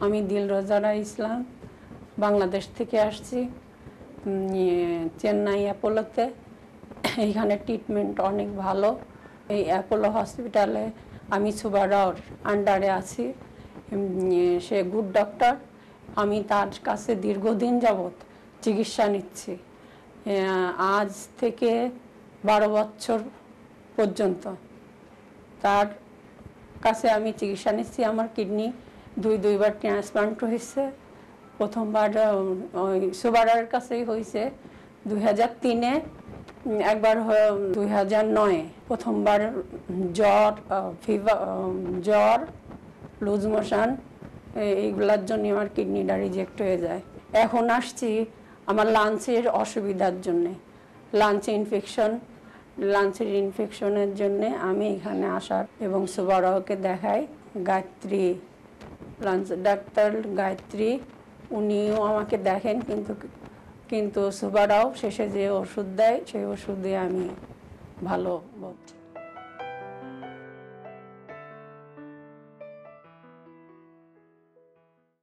আমি দিলরোজারা ইসলাম বাংলাদেশ থেকে আসছি চেন্নাই অ্যাপোলোতে। এইখানে ট্রিটমেন্ট অনেক ভালো। এই অ্যাপোলো হসপিটালে আমি সুবারাওর আন্ডারে আছি। সে গুড ডক্টর। আমি তার কাছে দীর্ঘদিন যাবৎ চিকিৎসা নিচ্ছি, আজ থেকে 12 বছর পর্যন্ত তার কাছে আমি চিকিৎসা নিচ্ছি। আমার কিডনি দুইবার ট্রান্সপ্লান্ট হয়েছে। প্রথমবার সুবারার কাছেই হয়েছে 2003-এ, একবার 2009-এ। প্রথমবার জ্বর, লুজ মোশন, এইগুলোর জন্য আমার কিডনিটা রিজেক্ট হয়ে যায়। এখন আসছি আমার লাঞ্চের অসুবিধার জন্যে, লাঞ্চের ইনফেকশনের জন্যে আমি এখানে আসার এবং সুবারাওকে দেখাই। গায়ত্রী লাঞ্চ ডাক্তার গায়ত্রী, উনিও আমাকে দেখেন, কিন্তু সুবারাও শেষে যে ওষুধ দেয় সেই ওষুধে আমি ভালো বোধ